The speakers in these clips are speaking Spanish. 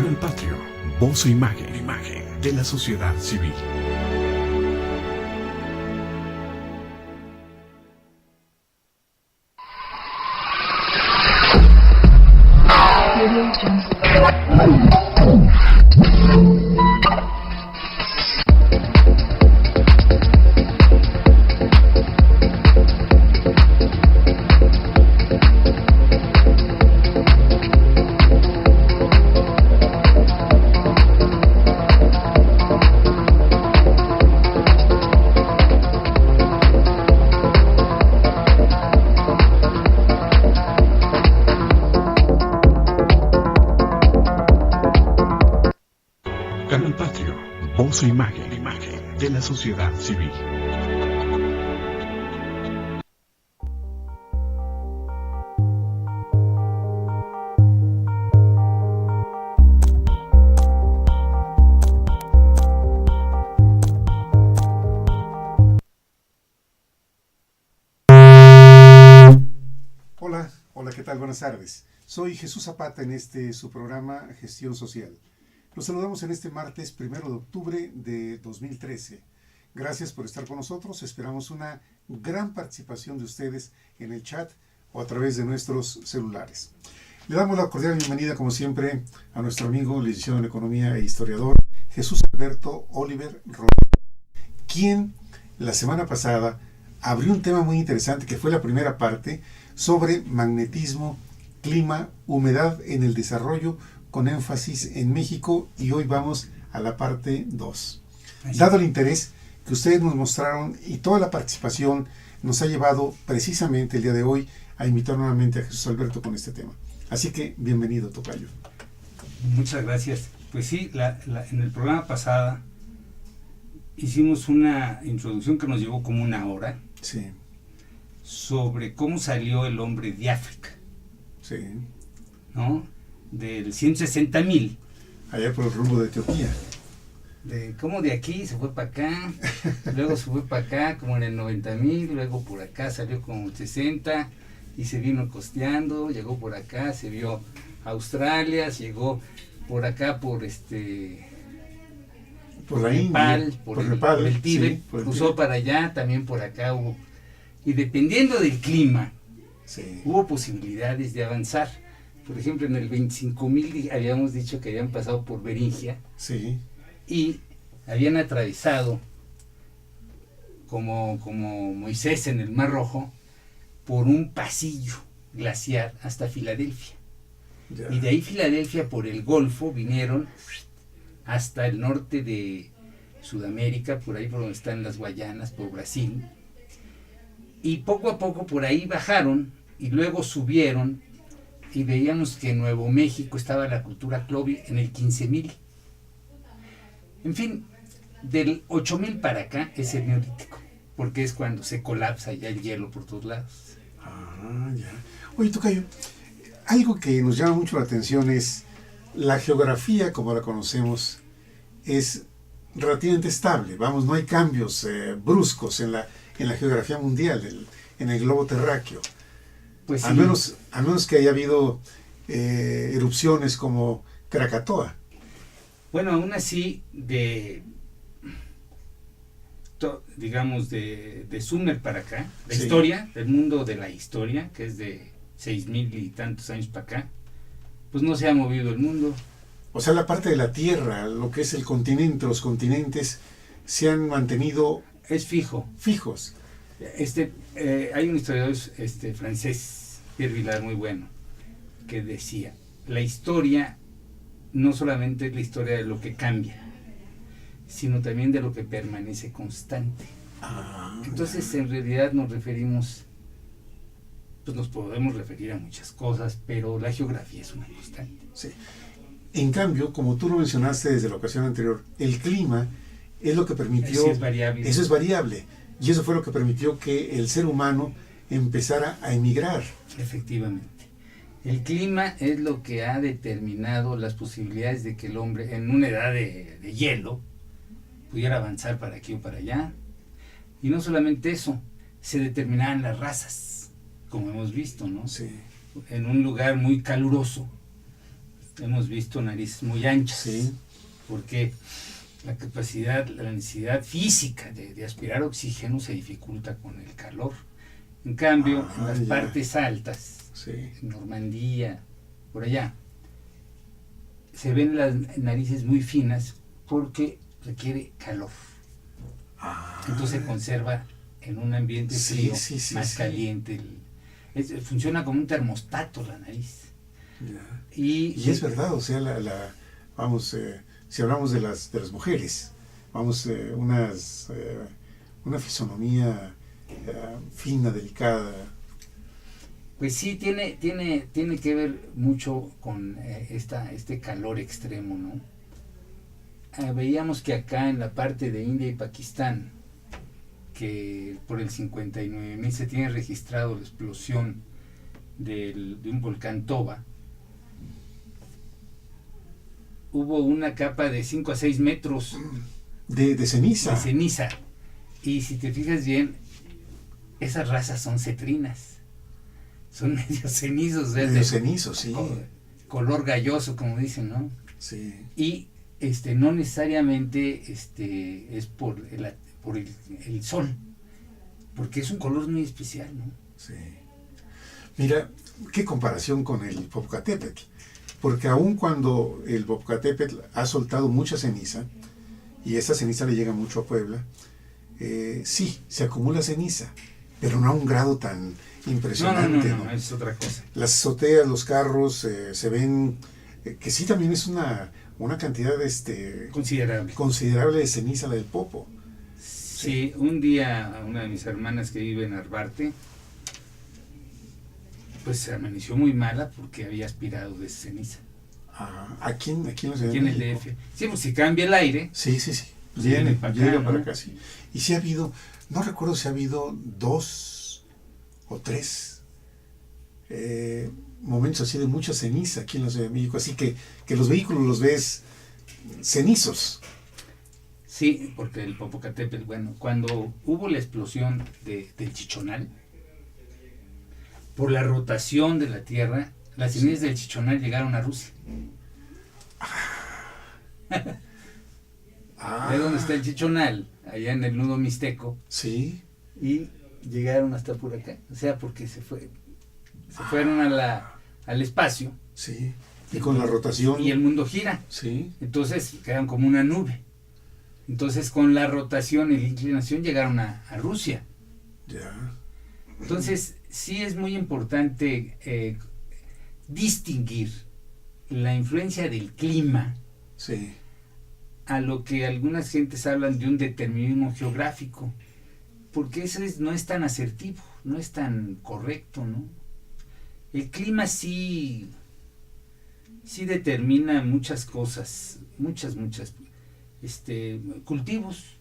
Canal Patrio, voz e imagen de la sociedad civil. Canal Patrio, voz e imagen de la sociedad civil. Hola, ¿qué tal? Buenas tardes. Soy Jesús Zapata en su programa Gestión Social. Los saludamos en este martes 1 de octubre de 2013. Gracias por estar con nosotros. Esperamos una gran participación de ustedes en el chat o a través de nuestros celulares. Le damos la cordial bienvenida, como siempre, a nuestro amigo, licenciado en Economía e historiador, Jesús Alberto Oliver Romero, quien la semana pasada abrió un tema muy interesante que fue la primera parte sobre magnetismo, clima, humedad en el desarrollo, con énfasis en México, y hoy vamos a la parte 2. Dado el interés que ustedes nos mostraron y toda la participación, nos ha llevado precisamente el día de hoy a invitar nuevamente a Jesús Alberto con este tema. Así que bienvenido, tocayo. Muchas gracias. Pues sí, en el programa pasado hicimos una introducción que nos llevó como una hora. Sí. Sobre cómo salió el hombre de África. Sí. ¿No? Del 160,000. Allá por el rumbo de Etiopía. De cómo de aquí se fue para acá, luego se fue para acá como en el 90,000, luego por acá salió como 60 y se vino costeando, llegó por acá, se vio Australia, llegó por acá por por la India, por el Tíbet, sí, cruzó para allá, también por acá hubo. Y dependiendo del clima, sí, hubo posibilidades de avanzar. Por ejemplo, en el 25,000 habíamos dicho que habían pasado por Beringia, sí, y habían atravesado, como Moisés en el Mar Rojo, por un pasillo glaciar hasta Filadelfia. ya. Y de ahí Filadelfia por el Golfo vinieron hasta el norte de Sudamérica, por ahí por donde están las Guayanas, por Brasil. Y poco a poco por ahí bajaron y luego subieron, y veíamos que en Nuevo México estaba la cultura Clovis en el 15,000. En fin, del 8,000 para acá es el Neolítico, porque es cuando se colapsa ya el hielo por todos lados. Ah, ya. Oye, tocayo, algo que nos llama mucho la atención es la geografía como la conocemos es relativamente estable. Vamos, no hay cambios bruscos en la geografía mundial, en el globo terráqueo. Pues al sí. menos que haya habido erupciones como Krakatoa. Bueno, aún así, digamos, de Sumer para acá, la Sí. historia, del mundo de la historia, que es de 6,000 y tantos años para acá, pues no se ha movido el mundo. O sea, la parte de la Tierra, lo que es el continente, los continentes, se han mantenido Es fijo. fijos. Hay un historiador francés, Pierre Vilar, muy bueno, que decía, la historia no solamente es la historia de lo que cambia, sino también de lo que permanece constante. Entonces, en realidad nos podemos referir a muchas cosas, pero la geografía es una constante. Sí. En cambio, como tú lo mencionaste desde la ocasión anterior, el clima es lo que permitió... Sí, es variable. Eso es variable. Y eso fue lo que permitió que el ser humano empezara a emigrar. Efectivamente. El clima es lo que ha determinado las posibilidades de que el hombre, en una edad de hielo, pudiera avanzar para aquí o para allá. Y no solamente eso, se determinaban las razas, como hemos visto, ¿no? Sí. En un lugar muy caluroso, hemos visto narices muy anchas. Sí. Porque la capacidad, la necesidad física de aspirar oxígeno se dificulta con el calor. En cambio, en las partes altas, sí, en Normandía, por allá, se ven las narices muy finas porque requiere calor. Entonces se conserva en un ambiente frío, más caliente. Funciona como un termostato la nariz. Y es verdad, o sea, vamos, si hablamos de las mujeres, vamos, una fisonomía fina, delicada. Pues sí, tiene que ver mucho con este calor extremo, ¿no? Veíamos que acá en la parte de India y Pakistán, que por el 59.000 se tiene registrado la explosión de un volcán Toba, hubo una capa de 5 a 6 metros de ceniza. De ceniza. Y si te fijas bien, esas razas son cetrinas. Son medio cenizos. Medio cenizos, sí. Color galloso, como dicen, ¿no? Sí. Y no necesariamente es por el sol, porque es un color muy especial, ¿no? Sí. Mira, qué comparación con el Popocatépetl. Porque aun cuando el Popocatépetl ha soltado mucha ceniza, y esa ceniza le llega mucho a Puebla, sí, se acumula ceniza, pero no a un grado tan impresionante. No, es otra cosa. Las azoteas, los carros, se ven, que sí también es una cantidad considerable de ceniza la del Popo. Sí, un día una de mis hermanas que vive en Arbarte, pues se amaneció muy mala porque había aspirado de ceniza. Aquí en la Ciudad de México. Aquí en el DF. Sí, pues si cambia el aire. Sí. Llega para acá, sí. Y sí ha habido, no recuerdo si ha habido 2 o 3 momentos así de mucha ceniza aquí en la Ciudad de México. Así que los vehículos los ves cenizos. Sí, porque el Popocatépetl, bueno, cuando hubo la explosión del Chichonal, por la rotación de la Tierra, las cenizas del Chichonal llegaron a Rusia. ¿De dónde está el Chichonal? Allá en el nudo mixteco. Sí. Y llegaron hasta por acá. O sea, porque se fueron al espacio. Sí. Y con la rotación. Y el mundo gira. Sí. Entonces quedan como una nube. Entonces con la rotación y la inclinación llegaron a Rusia. Ya. Entonces sí es muy importante distinguir la influencia del clima, sí, a lo que algunas gentes hablan de un determinismo geográfico, porque eso no es tan asertivo, no es tan correcto, ¿no? El clima sí determina muchas cosas, muchas cultivos,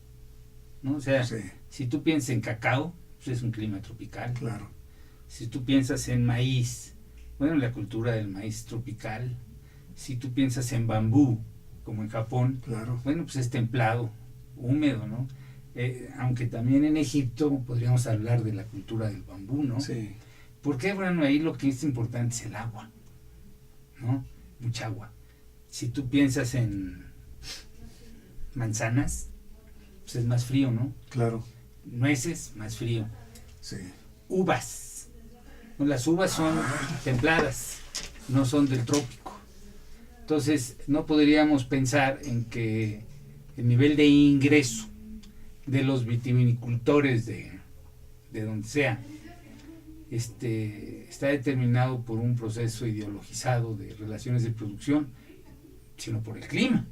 ¿no? O sea, sí, si tú piensas en cacao, pues es un clima tropical. Claro. Si tú piensas en maíz, bueno, la cultura del maíz tropical. Si tú piensas en bambú, como en Japón, claro, bueno, pues es templado, húmedo, ¿no? Aunque también en Egipto podríamos hablar de la cultura del bambú, ¿no? Sí. Porque, bueno, ahí lo que es importante es el agua, ¿no? Mucha agua. Si tú piensas en manzanas, pues es más frío, ¿no? Claro. Nueces, más frío. Sí. Uvas. Las uvas son templadas, no son del trópico. Entonces, no podríamos pensar en que el nivel de ingreso de los vitivinicultores de donde sea, está determinado por un proceso ideologizado de relaciones de producción, sino por el clima.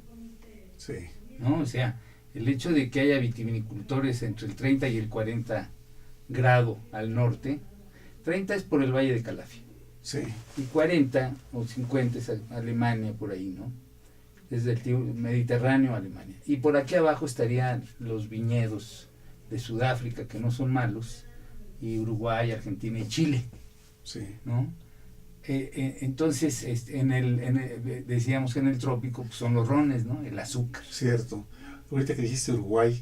Sí. ¿No? O sea, el hecho de que haya vitivinicultores entre el 30 y el 40 grado al norte, 30 es por el Valle de Calafia. Sí. Y 40 o 50 es Alemania, por ahí, ¿no? Desde el Mediterráneo a Alemania. Y por aquí abajo estarían los viñedos de Sudáfrica, que no son malos, y Uruguay, Argentina y Chile. Sí. ¿No? Entonces, decíamos que en el trópico pues, son los rones, ¿no? El azúcar. Cierto. Ahorita que dijiste Uruguay,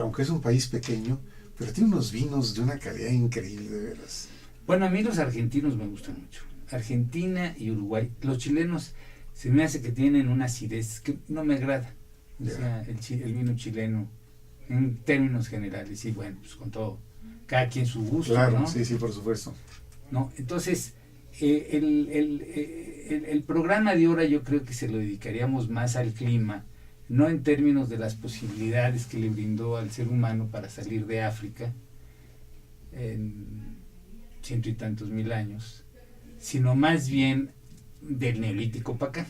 aunque es un país pequeño, pero tiene unos vinos de una calidad increíble, de veras. Bueno, a mí los argentinos me gustan mucho. Argentina y Uruguay. Los chilenos se me hace que tienen una acidez que no me agrada. O sea, el vino chileno, en términos generales, y bueno, pues con todo, cada quien su gusto, Claro, ¿no? sí, por supuesto. ¿No? Entonces, el programa de ahora yo creo que se lo dedicaríamos más al clima, no en términos de las posibilidades que le brindó al ser humano para salir de África en 100 y tantos mil años, sino más bien del neolítico para acá,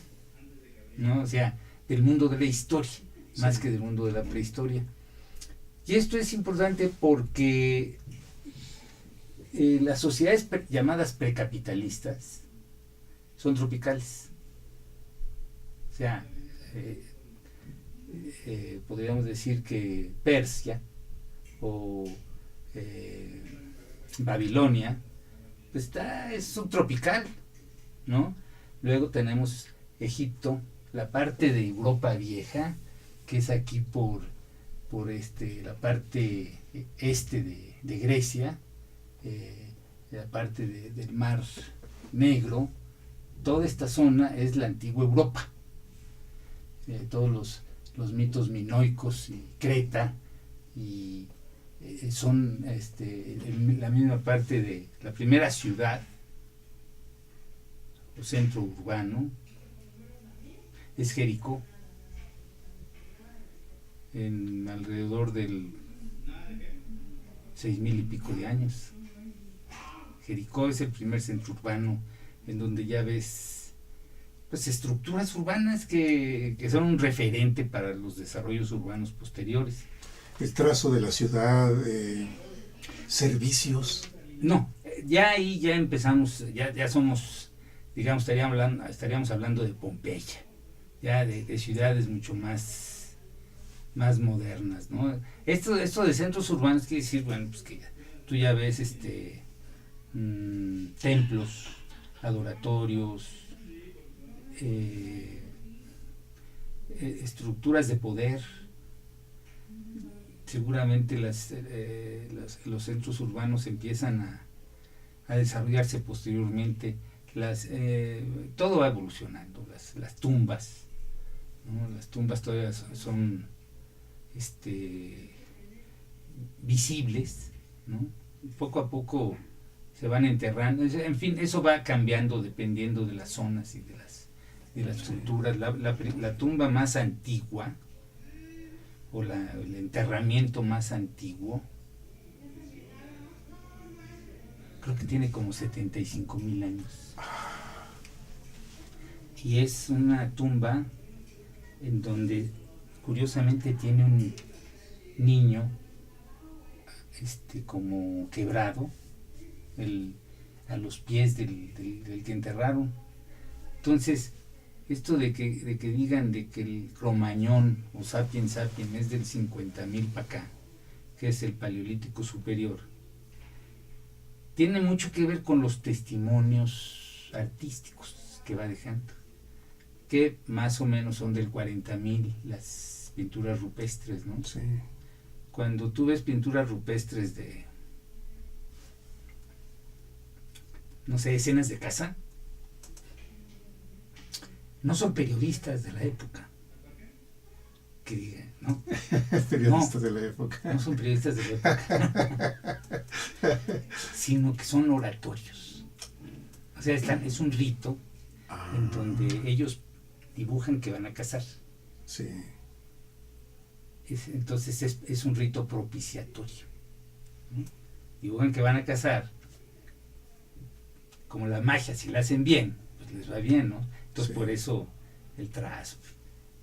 ¿no? O sea, del mundo de la historia, más que del mundo de la prehistoria. Y esto es importante porque las sociedades llamadas precapitalistas son tropicales. O sea, podríamos decir que Persia o Babilonia pues es subtropical, ¿no? Luego tenemos Egipto, la parte de Europa vieja, que es aquí por la parte este de Grecia, la parte del Mar Negro. Toda esta zona es la antigua Europa. Todos los mitos minoicos y Creta y son la misma parte de la primera ciudad o centro urbano es Jericó, en alrededor del 6,000 y pico de años. Jericó es el primer centro urbano en donde ya ves pues estructuras urbanas que son un referente para los desarrollos urbanos posteriores. El trazo de la ciudad, servicios. No, ya ahí ya empezamos, ya somos, digamos, estaríamos hablando de Pompeya, ya de ciudades mucho más modernas, ¿no? Esto de centros urbanos quiere decir, bueno, pues que tú ya ves templos, adoratorios, estructuras de poder. Seguramente los centros urbanos empiezan a desarrollarse posteriormente. Todo va evolucionando. Las tumbas, ¿no? Las tumbas todavía son visibles, ¿no? Poco a poco se van enterrando. En fin, eso va cambiando dependiendo de las zonas y de las estructuras. La tumba más antigua o el enterramiento más antiguo creo que tiene como 75,000 años, y es una tumba en donde curiosamente tiene un niño como quebrado a los pies del que enterraron. Entonces esto de que digan de que el Cromañón o Sapiens Sapiens es del 50,000 para acá, que es el Paleolítico Superior, tiene mucho que ver con los testimonios artísticos que va dejando, que más o menos son del 40,000 las pinturas rupestres, ¿no? Sí. Cuando tú ves pinturas rupestres de, no sé, escenas de caza, no son periodistas de la época, que digan, ¿no? Periodistas de la época. No son periodistas de la época, sino que son oratorios. O sea, es un rito en donde ellos dibujan que van a cazar. Sí. Entonces es un rito propiciatorio, ¿no? Dibujan que van a cazar. Como la magia, si la hacen bien, pues les va bien, ¿no? Entonces por eso el trazo.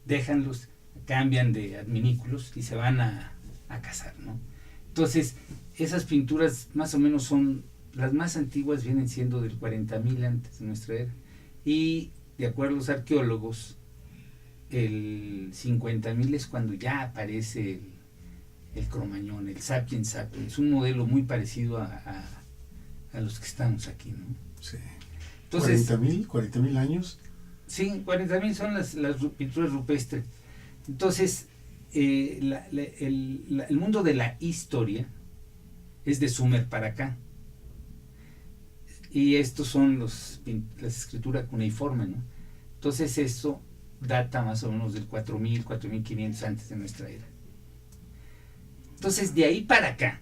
Déjanlos, cambian de adminículos y se van a cazar, ¿no? Entonces, esas pinturas más o menos son, las más antiguas vienen siendo del 40,000 antes de nuestra era. Y de acuerdo a los arqueólogos, el 50,000 es cuando ya aparece el Cromañón, el Sapiens Sapiens, un modelo muy parecido a los que estamos aquí, ¿no? Sí. Entonces, 40,000 años. Sí, 40,000 son las pinturas rupestres. Entonces, el mundo de la historia es de Sumer para acá. Y estos son las escrituras cuneiformes, ¿no? Entonces eso data más o menos del 4000, 4500 antes de nuestra era. Entonces de ahí para acá,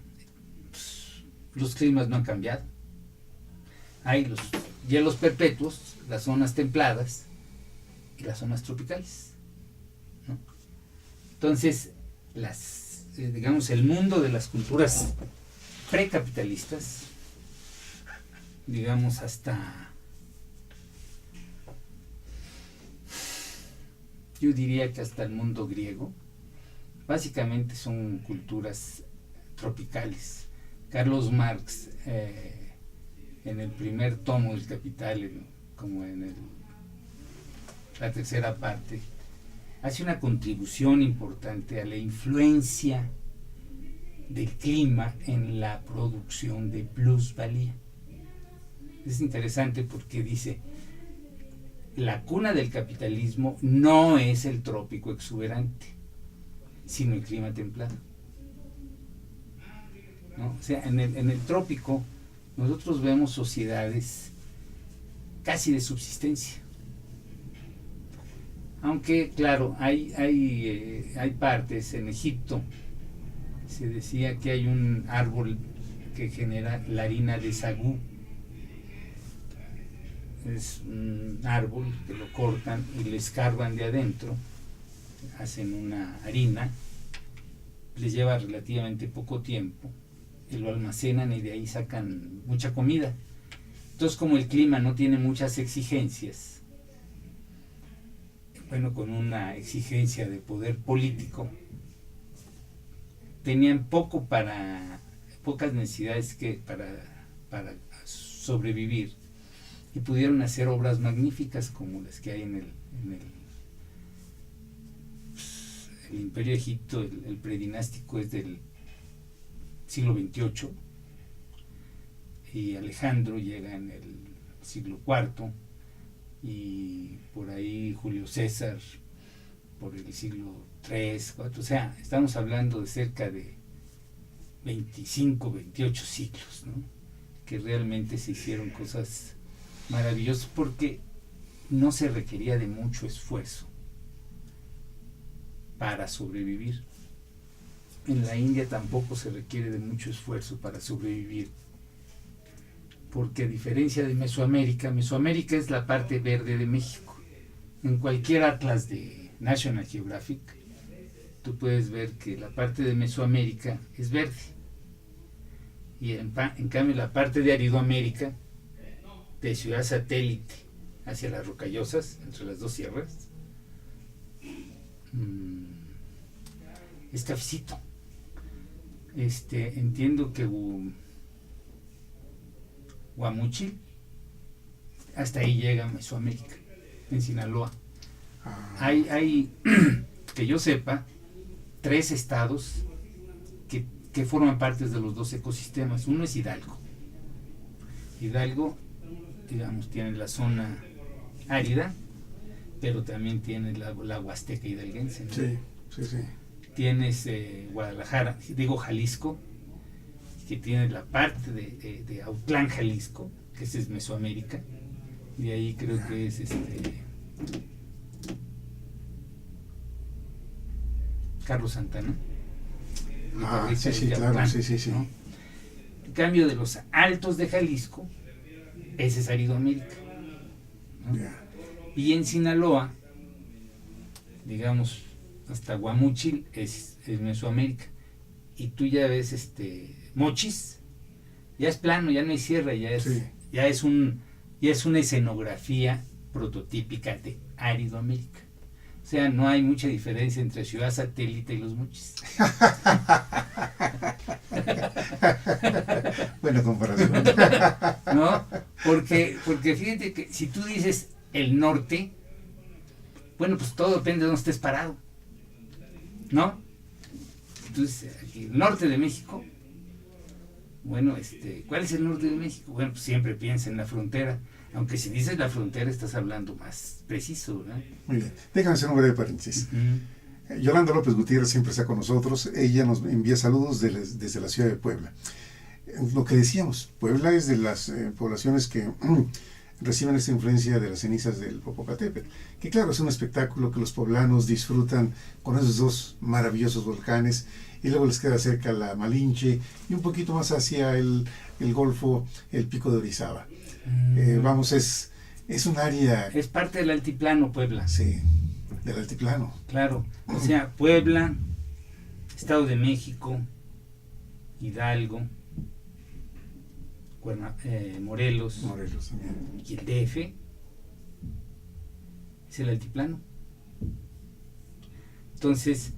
pues, los climas no han cambiado. Hay los hielos perpetuos, las zonas templadas y las zonas tropicales, ¿no? Entonces, digamos, el mundo de las culturas precapitalistas, digamos yo diría que hasta el mundo griego, básicamente son culturas tropicales. Carlos Marx, en el primer tomo del Capital, como en la tercera parte, hace una contribución importante a la influencia del clima en la producción de plusvalía. Es interesante porque dice, la cuna del capitalismo no es el trópico exuberante, sino el clima templado, ¿no? O sea, en el trópico nosotros vemos sociedades casi de subsistencia. Aunque, claro, hay partes, en Egipto se decía que hay un árbol que genera la harina de sagú. Es un árbol que lo cortan y lo escarban de adentro, hacen una harina, les lleva relativamente poco tiempo, y lo almacenan y de ahí sacan mucha comida. Entonces, como el clima no tiene muchas exigencias, bueno, con una exigencia de poder político, tenían pocas necesidades para sobrevivir, y pudieron hacer obras magníficas como las que hay en el Imperio de Egipto. El predinástico es del siglo XXVIII y Alejandro llega en el siglo IV, y por ahí Julio César por el siglo III, IV. O sea, estamos hablando de cerca de 25, 28 siglos, ¿no? Que realmente se hicieron cosas maravillosas porque no se requería de mucho esfuerzo para sobrevivir. En la India tampoco se requiere de mucho esfuerzo para sobrevivir, porque a diferencia de Mesoamérica es la parte verde de México. En cualquier atlas de National Geographic tú puedes ver que la parte de Mesoamérica es verde, y en cambio la parte de Aridoamérica, de Ciudad Satélite hacia las Rocallosas, entre las dos sierras, es cafecito. Entiendo que Guamúchil, hasta ahí llega Mesoamérica, en Sinaloa. Hay que yo sepa, 3 estados que forman parte de los 2 ecosistemas. Uno es Hidalgo. Hidalgo, digamos, tiene la zona árida, pero también tiene la Huasteca hidalguense, ¿no? Sí. Tienes Guadalajara, Jalisco, que tiene la parte de Autlán, Jalisco, que ese es Mesoamérica, y ahí creo que es Carlos Santana. Claro, sí. ¿No? En cambio de los altos de Jalisco, ese es Aridoamérica, ¿no? Yeah. Y en Sinaloa, digamos, hasta Guamúchil es Mesoamérica, y tú ya ves Mochis, ya es plano, ya no hay sierra, ya es una escenografía prototípica de Aridoamérica. O sea, no hay mucha diferencia entre Ciudad Satélite y los Mochis. Buena comparación. ¿No? Porque fíjate que si tú dices el norte, bueno, pues todo depende de dónde estés parado, ¿no? Entonces, aquí, el norte de México, bueno, ¿cuál es el norte de México? Bueno, pues siempre piensa en la frontera, aunque si dices la frontera estás hablando más preciso, ¿verdad? Muy bien, déjame hacer un breve paréntesis. Yolanda López Gutiérrez siempre está con nosotros. Ella nos envía saludos desde la ciudad de Puebla. Lo que decíamos, Puebla es de las poblaciones que reciben esa influencia de las cenizas del Popocatépetl, que claro, es un espectáculo que los poblanos disfrutan con esos dos maravillosos volcanes, y luego les queda cerca la Malinche, y un poquito más hacia el Golfo, el Pico de Orizaba. Vamos, es un área... Es parte del altiplano, Puebla. Sí, del altiplano. Claro, o sea, Puebla, Estado de México, Hidalgo, Morelos También. y el DF es el altiplano. Entonces,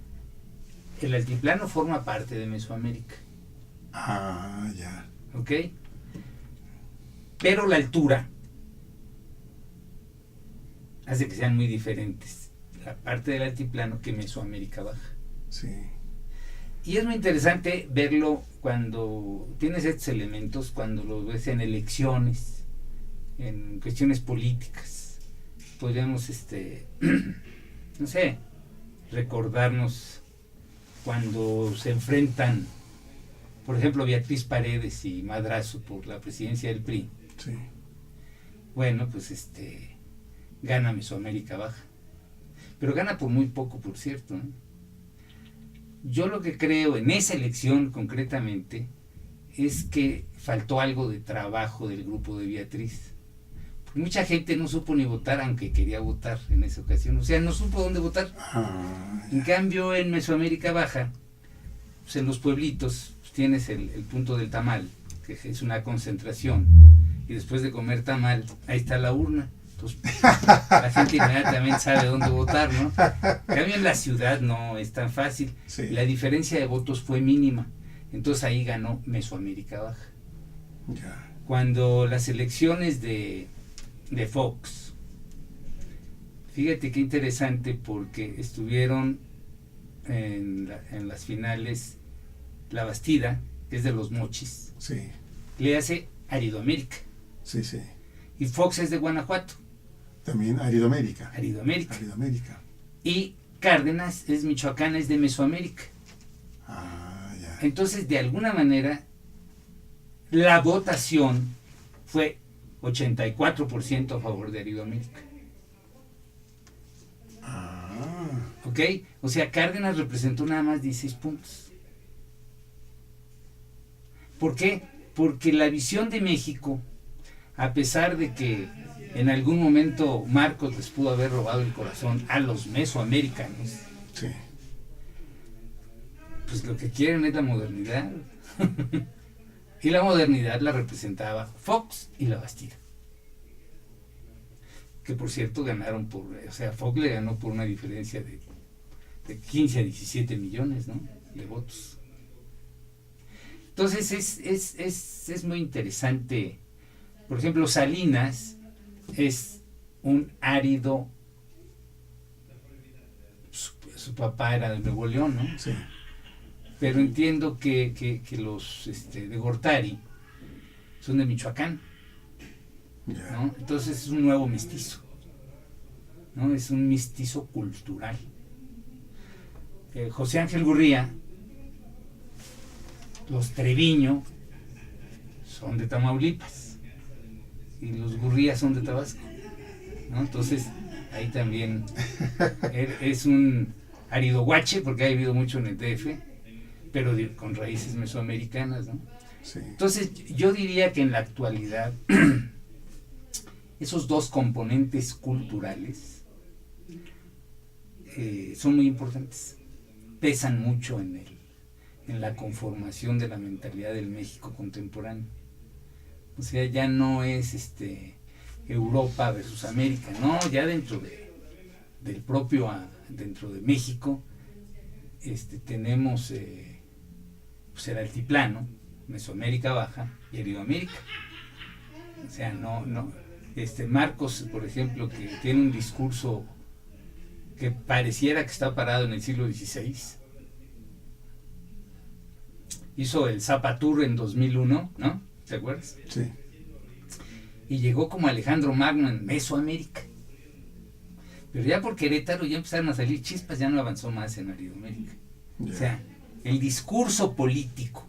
el altiplano forma parte de Mesoamérica. Ah, ya. ¿Ok? Pero la altura hace que sean muy diferentes la parte del altiplano que Mesoamérica Baja. Sí. Y es muy interesante verlo cuando tienes estos elementos, cuando los ves en elecciones, en cuestiones políticas. Podríamos, no sé, recordarnos cuando se enfrentan, por ejemplo, Beatriz Paredes y Madrazo por la presidencia del PRI. Sí. Bueno, pues gana Mesoamérica Baja. Pero gana por muy poco, por cierto, ¿no? Yo lo que creo en esa elección concretamente es que faltó algo de trabajo del grupo de Beatriz. Porque mucha gente no supo ni votar, aunque quería votar en esa ocasión. O sea, no supo dónde votar. En cambio, en Mesoamérica Baja, pues en los pueblitos, pues tienes el punto del tamal, que es una concentración. Y después de comer tamal, ahí está la urna. Entonces, la gente inmediatamente sabe dónde votar, ¿no? En cambio, en la ciudad no es tan fácil. Sí. La diferencia de votos fue mínima. Entonces ahí ganó Mesoamérica Baja. Ya. Cuando las elecciones de Fox, fíjate qué interesante, porque estuvieron en las finales La Bastida, que es de los Mochis, Sí. le hace Aridoamérica. Sí, sí. Y Fox es de Guanajuato, También Aridoamérica. Aridoamérica. Aridoamérica. Y Cárdenas es Michoacán, es de Mesoamérica. Ah, ya. Entonces, de alguna manera, la votación fue 84% a favor de Aridoamérica. Ah, ¿Ok? O sea, Cárdenas representó nada más 16 puntos. ¿Por qué? Porque la visión de México, a pesar de que en algún momento Marcos les pudo haber robado el corazón a los mesoamericanos, sí. pues lo que quieren es la modernidad. Y la modernidad la representaba Fox y La Bastida. Que por cierto ganaron Fox le ganó por una diferencia de 15 a 17 millones, ¿no?, de votos. Entonces es muy interesante. Por ejemplo, Salinas es un árido, su papá era de Nuevo León, ¿no? Sí. Pero entiendo que los de Gortari son de Michoacán, Ya. ¿no? Entonces es un nuevo mestizo, ¿no? Es un mestizo cultural. José Ángel Gurría, los Treviño son de Tamaulipas y los Gurría son de Tabasco, ¿no? Entonces ahí también es un aridohuache, porque ha vivido mucho en el DF, pero con raíces mesoamericanas, ¿no? Sí. Entonces yo diría que en la actualidad esos dos componentes culturales son muy importantes, pesan mucho en la conformación de la mentalidad del México contemporáneo. O sea, ya no es Europa versus América, no, ya dentro del propio, dentro de México, tenemos pues el altiplano, Mesoamérica Baja y Aridoamérica. O sea, no, Marcos, por ejemplo, que tiene un discurso que pareciera que está parado en el siglo XVI, hizo el Zapatur en 2001, ¿no? ¿Te acuerdas? Sí. Y llegó como Alejandro Magno en Mesoamérica. Pero ya por Querétaro ya empezaron a salir chispas, ya no avanzó más en Aridoamérica. Ya. O sea, el discurso político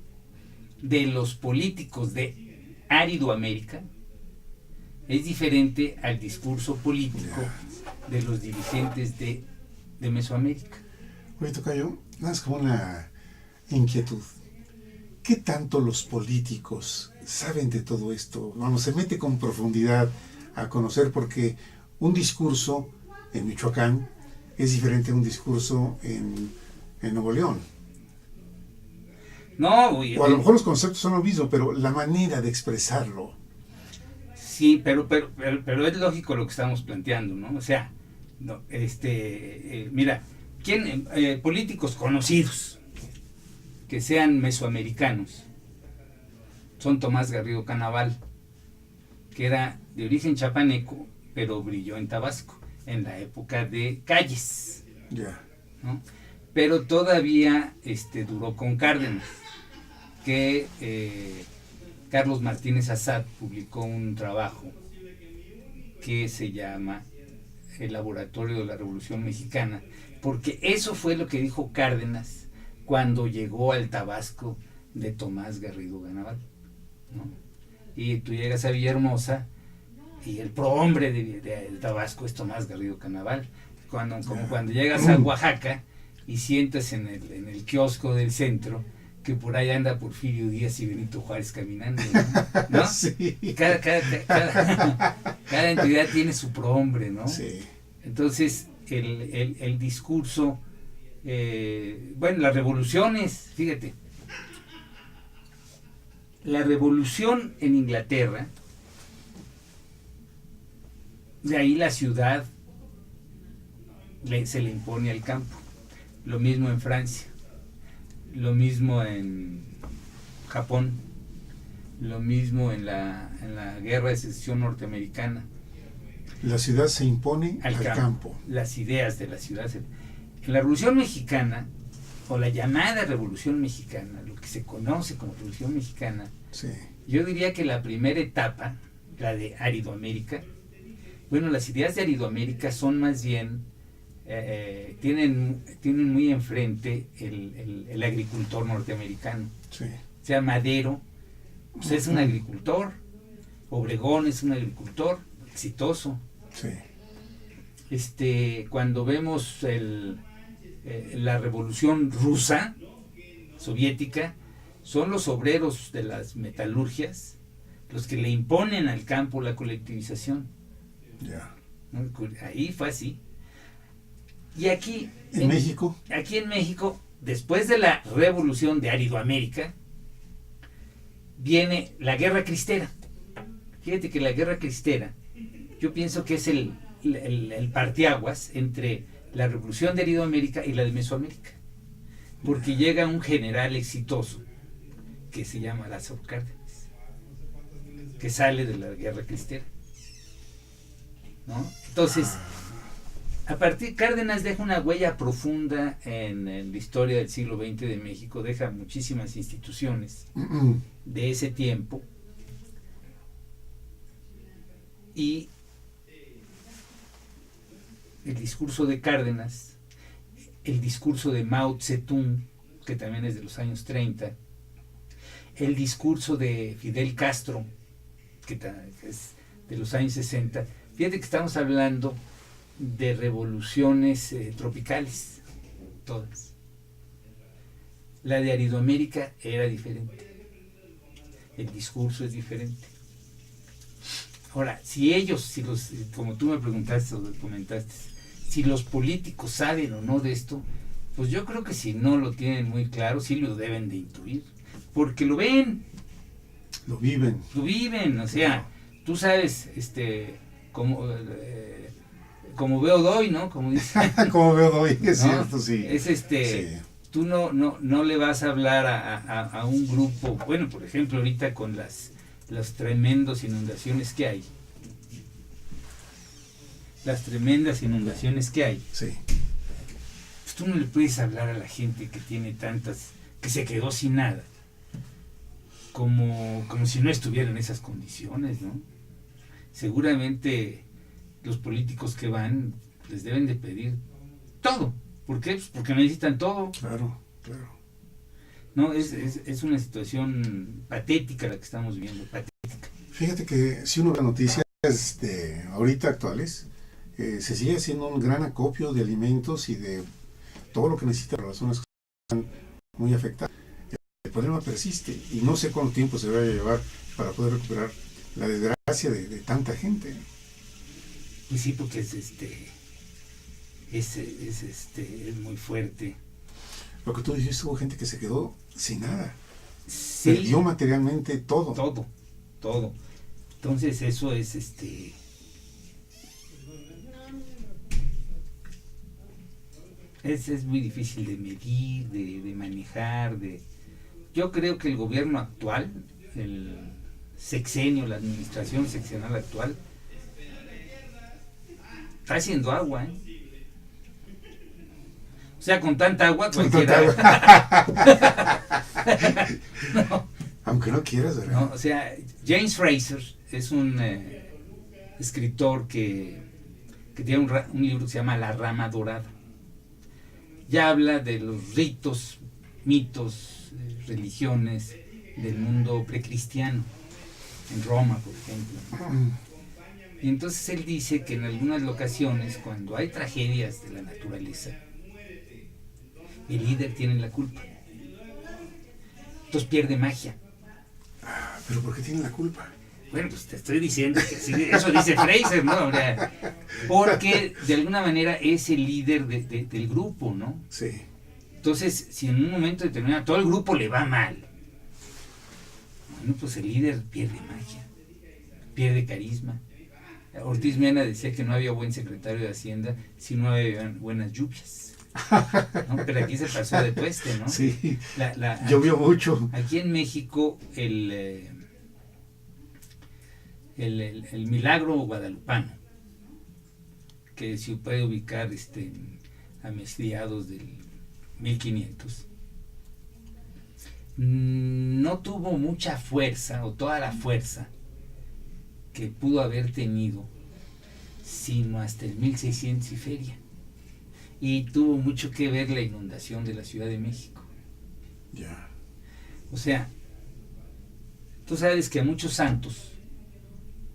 de los políticos de Aridoamérica es diferente al discurso político de los dirigentes de Mesoamérica. Oye, tocayo, nada más como una inquietud. ¿Qué tanto los políticos saben de todo esto? Vamos, se mete con profundidad a conocer, porque un discurso en Michoacán es diferente a un discurso en Nuevo León. No, o a lo mejor los conceptos son lo mismo, pero la manera de expresarlo. Sí, pero es lógico lo que estamos planteando, ¿no? O sea, no, mira, políticos conocidos que sean mesoamericanos son Tomás Garrido Canaval, que era de origen chapaneco, pero brilló en Tabasco en la época de Calles, ¿no? Pero todavía duró con Cárdenas, que Carlos Martínez Assad publicó un trabajo que se llama El Laboratorio de la Revolución Mexicana, porque eso fue lo que dijo Cárdenas cuando llegó al Tabasco de Tomás Garrido Canaval, ¿no? Y tú llegas a Villahermosa y el prohombre de Tabasco es Tomás Garrido Canaval. Como cuando llegas a Oaxaca y sientas en el kiosco del centro que por ahí anda Porfirio Díaz y Benito Juárez caminando, ¿no? Sí. Cada entidad tiene su prohombre, ¿no? Sí. Entonces, el discurso, bueno, las revoluciones, fíjate, la revolución en Inglaterra, de ahí la ciudad se le impone al campo. Lo mismo en Francia, lo mismo en Japón, lo mismo en la Guerra de Secesión norteamericana. La ciudad se impone al campo. Las ideas de la ciudad. En la Revolución Mexicana, o la llamada Revolución Mexicana, lo que se conoce como Revolución Mexicana, sí, yo diría que la primera etapa, la de Aridoamérica, bueno, las ideas de Aridoamérica son más bien, tienen muy enfrente el agricultor norteamericano. Sí. O sea, Madero pues es un agricultor, Obregón es un agricultor exitoso. Sí. Cuando vemos la revolución rusa, soviética, son los obreros de las metalurgias los que le imponen al campo la colectivización. Ya. Ahí fue así. Y aquí en México, después de la revolución de Aridoamérica, viene la Guerra Cristera. Fíjate que la Guerra Cristera, yo pienso que es el parteaguas entre la revolución de Aridoamérica y la de Mesoamérica, porque llega un general exitoso que se llama Lázaro Cárdenas, que sale de la Guerra Cristera, ¿no? Entonces, a partir Cárdenas deja una huella profunda en la historia del siglo XX de México, deja muchísimas instituciones de ese tiempo, y el discurso de Cárdenas, el discurso de Mao Zedong, que también es de los años 30, el discurso de Fidel Castro, que es de los años 60. Fíjate que estamos hablando de revoluciones tropicales, todas. La de Aridoamérica era diferente, el discurso es diferente. Ahora, como tú me preguntaste o comentaste, si los políticos saben o no de esto, pues yo creo que si no lo tienen muy claro, sí lo deben de intuir, porque lo ven, lo viven, o sea, tú sabes, como veo doy, ¿no? Como dice. Como veo doy, es ¿no? cierto, sí. Es sí. Tú no le vas a hablar a un grupo, bueno, por ejemplo, ahorita con las tremendas inundaciones que hay. Las tremendas inundaciones que hay. Sí. Pues tú no le puedes hablar a la gente que tiene tantas, que se quedó sin nada, como si no estuviera en esas condiciones, ¿no? Seguramente los políticos que van les deben de pedir todo. ¿Por qué? Pues porque necesitan todo. Claro. No, es una situación patética la que estamos viendo, patética. Fíjate que si uno ve noticias, ahorita actuales, se sigue haciendo un gran acopio de alimentos y de todo lo que necesitan las personas que están muy afectadas. El problema persiste y no sé cuánto tiempo se va a llevar para poder recuperar la desgracia de tanta gente. Pues sí, porque es muy fuerte. Lo que tú dijiste, hubo gente que se quedó sin nada. Sí, perdió materialmente todo. Todo. Entonces eso es es muy difícil de medir, de manejar, yo creo que el gobierno actual, el sexenio, la administración seccional actual, está haciendo agua, ¿eh? O sea, con tanta agua cualquiera. No. Aunque no quieras, ¿verdad? No, o sea, James Fraser es un escritor que tiene un libro que se llama La Rama Dorada. Ya habla de los ritos, mitos, religiones del mundo precristiano, en Roma, por ejemplo. Y entonces él dice que en algunas ocasiones, cuando hay tragedias de la naturaleza, el líder tiene la culpa. Entonces pierde magia. ¿Pero por qué tiene la culpa? Bueno, pues te estoy diciendo que sí, eso dice Fraser, ¿no? O sea, porque de alguna manera es el líder del grupo, ¿no? Sí. Entonces, si en un momento determinado todo el grupo le va mal, bueno, pues el líder pierde magia, pierde carisma. Ortiz Mena decía que no había buen secretario de Hacienda si no había buenas lluvias. ¿No? Pero aquí se pasó de tueste, ¿no? Sí, llovió mucho. Aquí en México el milagro guadalupano, que se puede ubicar a mediados del 1500, no tuvo mucha fuerza, o toda la fuerza que pudo haber tenido, sino hasta el 1600 y feria. Y tuvo mucho que ver la inundación de la Ciudad de México. Ya. O sea, tú sabes que a muchos santos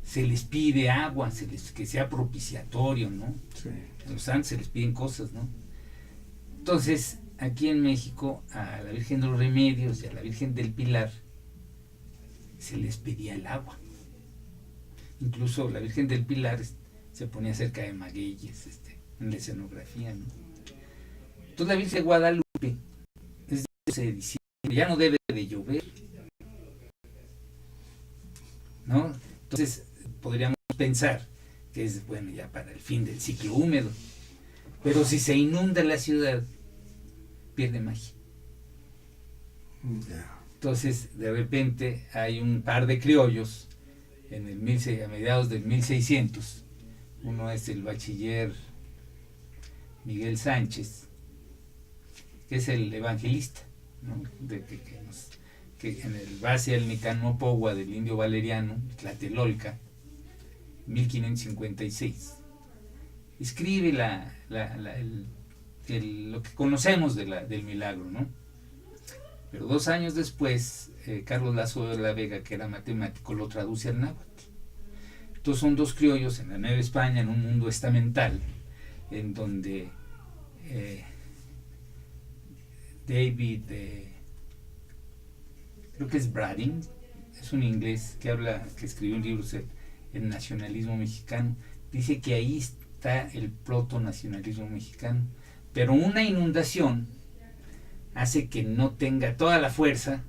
se les pide agua, que sea propiciatorio, ¿no? Sí. A los santos se les piden cosas, ¿no? Entonces, aquí en México, a la Virgen de los Remedios y a la Virgen del Pilar se les pedía el agua. Incluso la Virgen del Pilar se ponía cerca de magueyes, en la escenografía, ¿no? Entonces la Virgen de Guadalupe, desde ese diciembre, ya no debe de llover, ¿no? Entonces podríamos pensar que es, bueno, ya para el fin del ciclo húmedo, pero si se inunda la ciudad, pierde magia. Entonces de repente hay un par de criollos a mediados del 1600, uno es el bachiller Miguel Sánchez, que es el evangelista, ¿no? Que en el base del Nicanopogua del indio Valeriano, Tlatelolca, 1556, escribe lo que conocemos del milagro, ¿no? Pero 2 años después, Carlos Lazo de la Vega, que era matemático, lo traduce al náhuatl. Entonces son 2 criollos en la Nueva España, en un mundo estamental, en donde David, creo que es Brading, es un inglés que escribió un libro, El nacionalismo mexicano, dice que ahí está el proto-nacionalismo mexicano, pero una inundación hace que no tenga toda la fuerza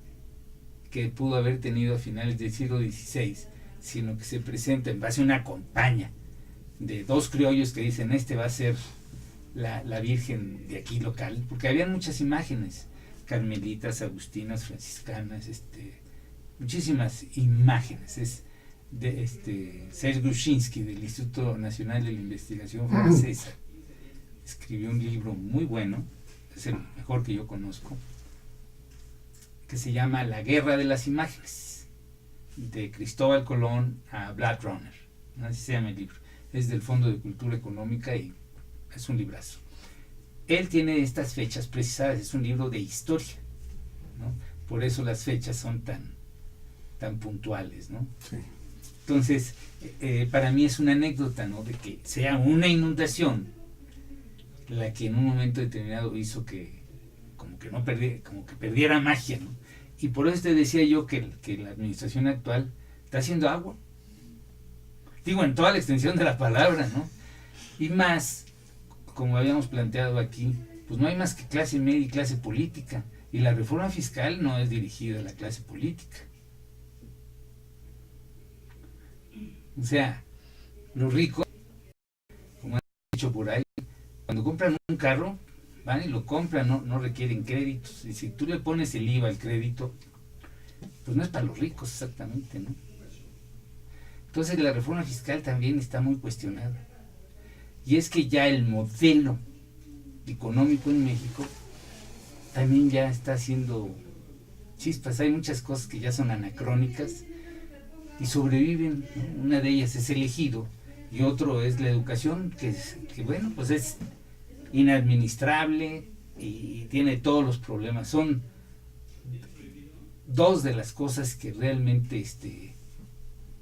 que pudo haber tenido a finales del siglo XVI, sino que se presenta en base a una campaña de 2 criollos que dicen, va a ser la Virgen de aquí local, porque habían muchas imágenes, carmelitas, agustinas, franciscanas, muchísimas imágenes. Es de Serge Grushinsky, del Instituto Nacional de la Investigación Francesa. Escribió un libro muy bueno, es el mejor que yo conozco, que se llama La Guerra de las Imágenes, de Cristóbal Colón a Blade Runner, así se llama el libro. Es del Fondo de Cultura Económica y es un librazo. Él tiene estas fechas precisadas, es un libro de historia, ¿no? Por eso las fechas son tan puntuales, ¿no? Sí. Entonces, para mí es una anécdota, ¿no? De que sea una inundación la que en un momento determinado hizo que como que perdiera magia, ¿no? Y por eso te decía yo que la administración actual está haciendo agua. Digo, en toda la extensión de la palabra, ¿no? Y más, como habíamos planteado aquí, pues no hay más que clase media y clase política. Y la reforma fiscal no es dirigida a la clase política. O sea, los ricos, como han dicho por ahí, cuando compran un carro, van y lo compran, no requieren créditos. Y si tú le pones el IVA al crédito, pues no es para los ricos exactamente, ¿no? Entonces la reforma fiscal también está muy cuestionada. Y es que ya el modelo económico en México también ya está haciendo chispas. Hay muchas cosas que ya son anacrónicas y sobreviven, ¿no? Una de ellas es el ejido y otro es la educación, que bueno, pues es inadministrable y tiene todos los problemas. Son dos de las cosas que realmente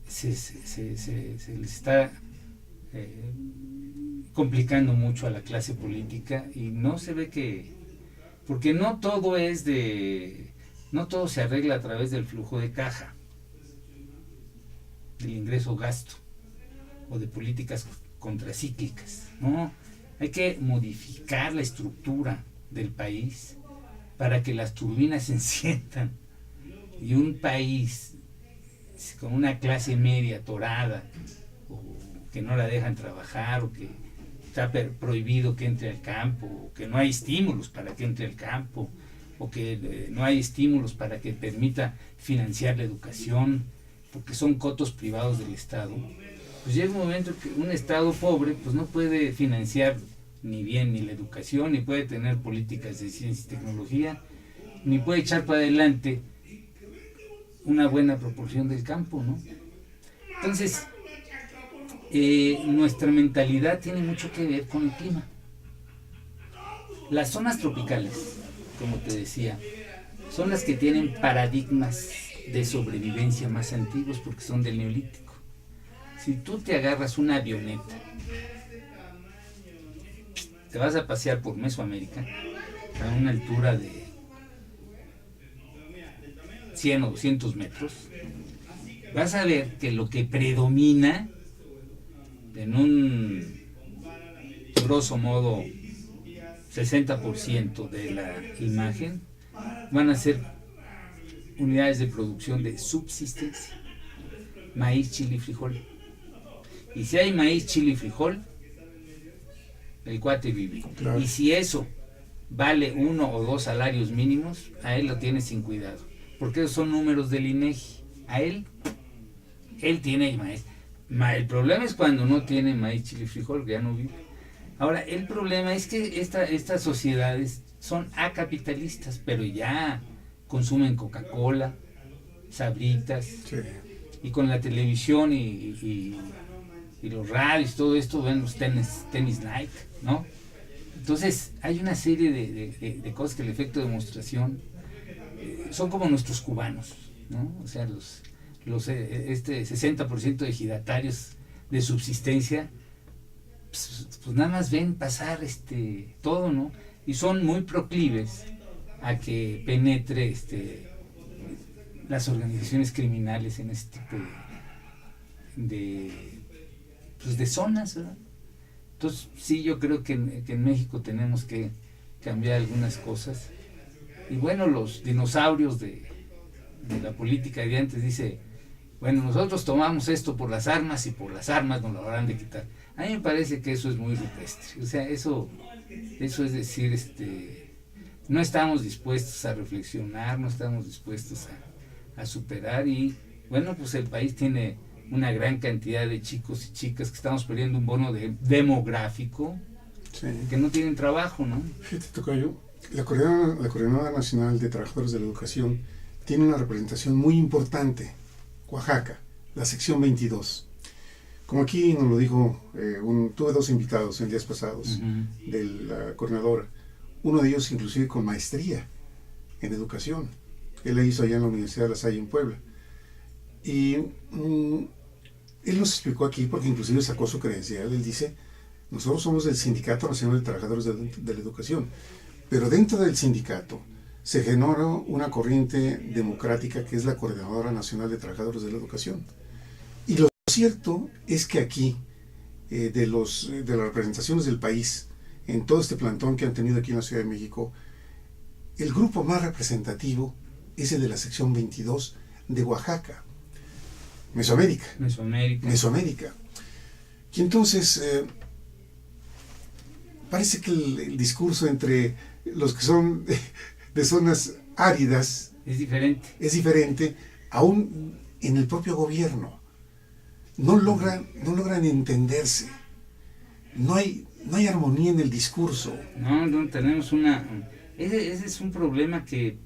se les está complicando mucho a la clase política, y no se ve que, porque no todo se arregla a través del flujo de caja, del ingreso-gasto o de políticas contracíclicas, ¿no? Hay que modificar la estructura del país para que las turbinas se enciendan, y un país con una clase media atorada, o que no la dejan trabajar, o que está prohibido que entre al campo, o que no hay estímulos para que entre al campo, o que no hay estímulos para que permita financiar la educación, porque son cotos privados del Estado. Pues llega un momento que un Estado pobre pues no puede financiar ni bien ni la educación, ni puede tener políticas de ciencia y tecnología, ni puede echar para adelante una buena proporción del campo, ¿no? Entonces, nuestra mentalidad tiene mucho que ver con el clima. Las zonas tropicales, como te decía, son las que tienen paradigmas de sobrevivencia más antiguos, porque son del Neolítico. Si tú te agarras una avioneta, te vas a pasear por Mesoamérica a una altura de 100 o 200 metros, vas a ver que lo que predomina en un grosso modo 60% de la imagen van a ser unidades de producción de subsistencia: maíz, chile y frijol. Y si hay maíz, chile y frijol, el cuate vive. Claro. Y si eso vale 1 o 2 salarios mínimos, a él lo tiene sin cuidado, porque esos son números del INEGI. A él tiene maíz. El problema es cuando no tiene maíz, chile y frijol, que ya no vive. Ahora, el problema es que estas sociedades son acapitalistas, pero ya consumen Coca-Cola, Sabritas, sí. Y con la televisión y los radios, todo esto, ven los tenis Nike, ¿no? Entonces, hay una serie de cosas que el efecto de demostración son como nuestros cubanos, ¿no? O sea, este 60% de ejidatarios de subsistencia, pues nada más ven pasar todo, ¿no? Y son muy proclives a que penetre las organizaciones criminales en este tipo de zonas, ¿verdad? Entonces, sí, yo creo que en México tenemos que cambiar algunas cosas. Y bueno, los dinosaurios de la política de antes dice, bueno, nosotros tomamos esto por las armas y por las armas nos lo habrán de quitar. A mí me parece que eso es muy rupestre. O sea, eso es decir, no estamos dispuestos a reflexionar, no estamos dispuestos a superar, y bueno, pues el país tiene una gran cantidad de chicos y chicas que estamos perdiendo un bono demográfico, sí, que no tienen trabajo, ¿no? Fíjate, tocayo, la Coordinadora Nacional de Trabajadores de la Educación tiene una representación muy importante, Oaxaca, la sección 22. Como aquí nos lo dijo, tuve 2 invitados en días pasados, uh-huh, de la coordinadora, uno de ellos inclusive con maestría en educación. Él la hizo allá en la Universidad de La Salle en Puebla. Y Él nos explicó aquí, porque inclusive sacó su credencial, él dice, nosotros somos del Sindicato Nacional de Trabajadores de la Educación, pero dentro del sindicato se generó una corriente democrática que es la Coordinadora Nacional de Trabajadores de la Educación. Y lo cierto es que aquí, de las representaciones del país, en todo este plantón que han tenido aquí en la Ciudad de México, el grupo más representativo es el de la sección 22 de Oaxaca, Mesoamérica. Y entonces, parece que el discurso entre los que son de zonas áridas es diferente, aún en el propio gobierno. No logran entenderse. No hay armonía en el discurso. No tenemos ese es un problema que,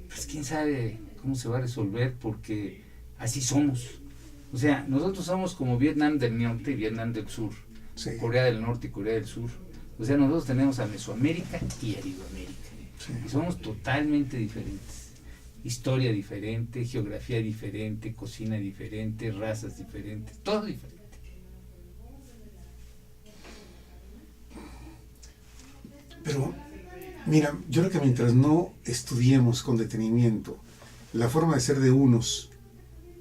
pues quién sabe cómo se va a resolver, porque así somos. O sea, nosotros somos como Vietnam del Norte y Vietnam del Sur, Sí. Corea del Norte y Corea del Sur. O sea, nosotros tenemos a Mesoamérica y Aridoamérica. Sí. Y somos totalmente diferentes. Historia diferente, geografía diferente, cocina diferente, razas diferentes, todo diferente. Pero, mira, yo creo que mientras no estudiemos con detenimiento la forma de ser de unos,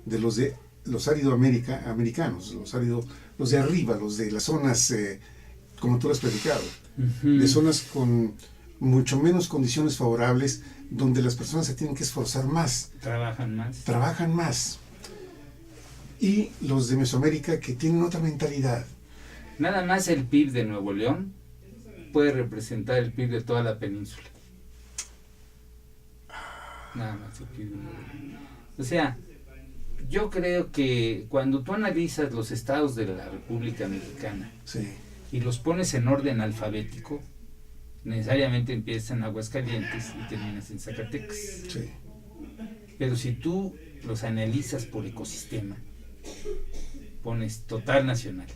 de los aridoamericanos, los de arriba, los de las zonas, como tú lo has platicado, de zonas con mucho menos condiciones favorables, donde las personas se tienen que esforzar más. Trabajan más. Y los de Mesoamérica, que tienen otra mentalidad. Nada más el PIB de Nuevo León puede representar el PIB de toda la península. Nada más el PIB de Nuevo León. O sea, yo creo que cuando tú analizas los estados de la República Mexicana, Sí. y los pones en orden alfabético, necesariamente empiezas en Aguascalientes y terminas en Zacatecas. Sí. Pero si tú los analizas por ecosistema, pones total nacional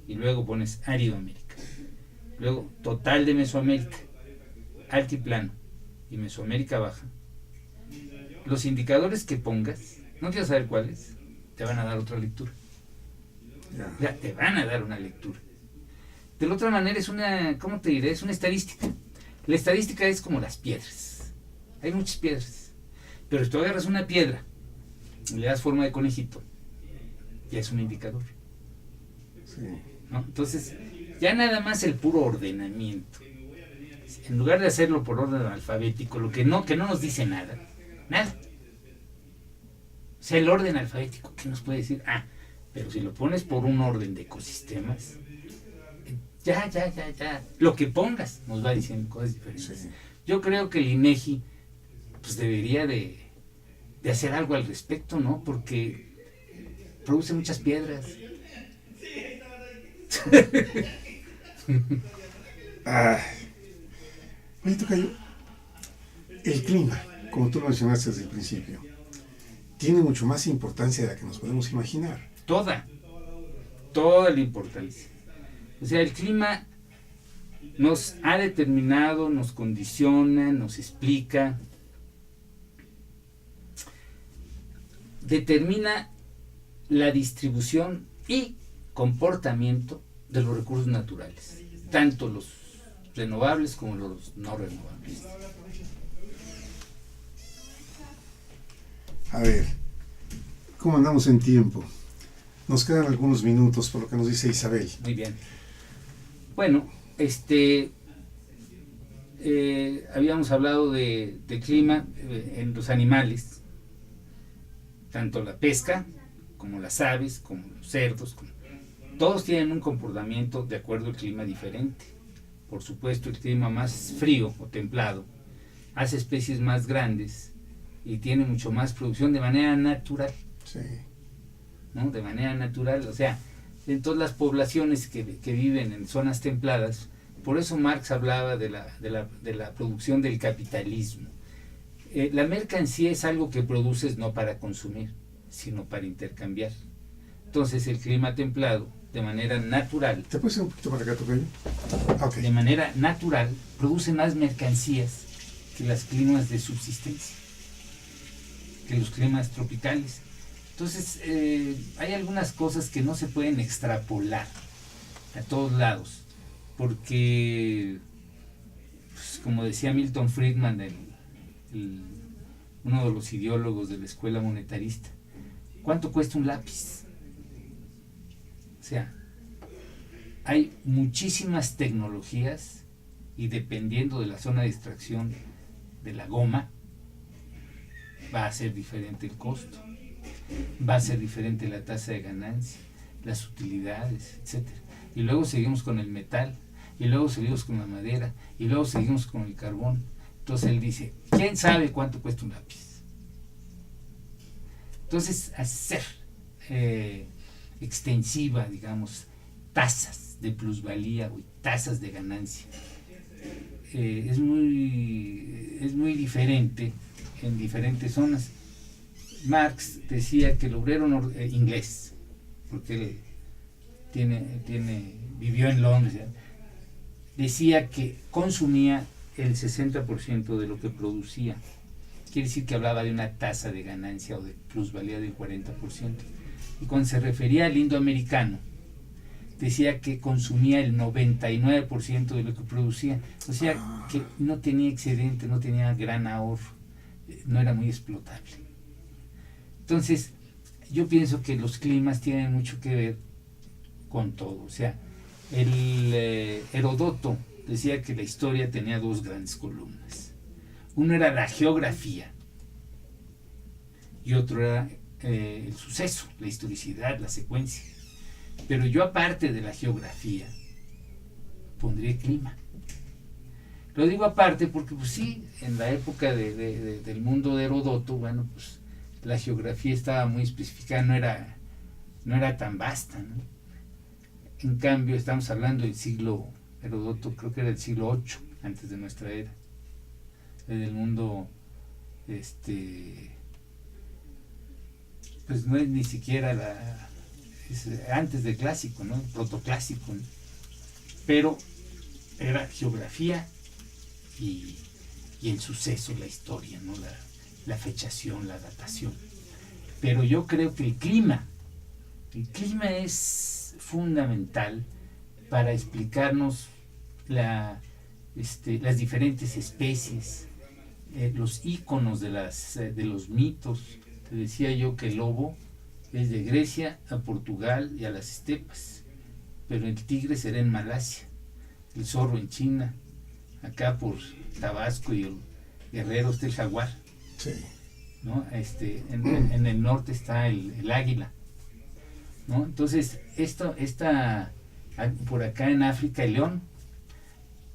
y luego pones Aridoamérica, luego total de Mesoamérica, altiplano y Mesoamérica baja, los indicadores que pongas, no quiero saber cuáles, te van a dar otra lectura. Ya, te van a dar una lectura. De la otra manera es una, ¿cómo te diré? Es una estadística. La estadística es como las piedras. Hay muchas piedras. Pero si tú agarras una piedra y le das forma de conejito, ya es un indicador. Sí. ¿No? Entonces, ya nada más el puro ordenamiento. En lugar de hacerlo por orden alfabético, lo que no nos dice nada. Nada. O sea, el orden alfabético, ¿qué nos puede decir? Pero si lo pones por un orden de ecosistemas, ya. Lo que pongas nos va diciendo cosas diferentes. Sí. Yo creo que el INEGI pues debería de hacer algo al respecto, ¿no? Porque produce muchas piedras. Oye, tocayo, el clima, como tú lo mencionaste desde el principio, tiene mucho más importancia de la que nos podemos imaginar. Toda la importancia. O sea, el clima nos ha determinado, nos condiciona, nos explica, determina la distribución y comportamiento de los recursos naturales, tanto los renovables como los no renovables. A ver, ¿cómo andamos en tiempo? Nos quedan algunos minutos por lo que nos dice Isabel. Muy bien. Bueno, habíamos hablado de clima en los animales, tanto la pesca como las aves, como los cerdos, todos tienen un comportamiento de acuerdo al clima diferente. Por supuesto, el clima más frío o templado hace especies más grandes y tiene mucho más producción de manera natural. Sí. ¿No? De manera natural, o sea, en todas las poblaciones que viven en zonas templadas, por eso Marx hablaba de la producción del capitalismo. La mercancía es algo que produces no para consumir, sino para intercambiar. Entonces el clima templado, de manera natural, ¿Te puedes ir un poquito para acá, tocayo? Okay. de manera natural, produce más mercancías que los climas de subsistencia, que los climas tropicales. Entonces, hay algunas cosas que no se pueden extrapolar a todos lados, porque, pues, como decía Milton Friedman, uno de los ideólogos de la escuela monetarista, ¿cuánto cuesta un lápiz? O sea, hay muchísimas tecnologías y dependiendo de la zona de extracción de la goma, va a ser diferente el costo, va a ser diferente la tasa de ganancia, las utilidades, etcétera. Y luego seguimos con el metal, y luego seguimos con la madera, y luego seguimos con el carbón. Entonces él dice, ¿quién sabe cuánto cuesta un lápiz? Entonces, hacer extensiva, digamos, tasas de plusvalía o tasas de ganancia es muy diferente en diferentes zonas. Marx decía que el obrero inglés, porque él vivió en Londres, ¿ya? Decía que consumía el 60% de lo que producía. Quiere decir que hablaba de una tasa de ganancia o de plusvalía del 40%. Y cuando se refería al indoamericano, decía que consumía el 99% de lo que producía. O sea, que no tenía excedente, no tenía gran ahorro, no era muy explotable. Entonces, yo pienso que los climas tienen mucho que ver con todo. O sea, Heródoto decía que la historia tenía dos grandes columnas. Uno era la geografía y otro era el suceso, la historicidad, la secuencia. Pero yo, aparte de la geografía, pondría el clima. Lo digo aparte porque, pues sí, en la época del mundo de Heródoto, bueno, pues la geografía estaba muy especificada, no era tan vasta, ¿no? En cambio, estamos hablando del siglo, Heródoto creo que era el siglo VIII, antes de nuestra era, del mundo, pues no es ni siquiera es antes del clásico, ¿no? Protoclásico, ¿no? Pero era geografía y el suceso, la historia, ¿no? La fechación, la datación. Pero yo creo que el clima es fundamental para explicarnos las diferentes especies, los íconos de los mitos. Te decía yo que el lobo es de Grecia a Portugal y a las estepas, pero el tigre será en Malasia, el zorro en China, acá por Tabasco y el Guerrero está el jaguar, sí, ¿no? En el norte está el águila, ¿no? Entonces por acá en África el león.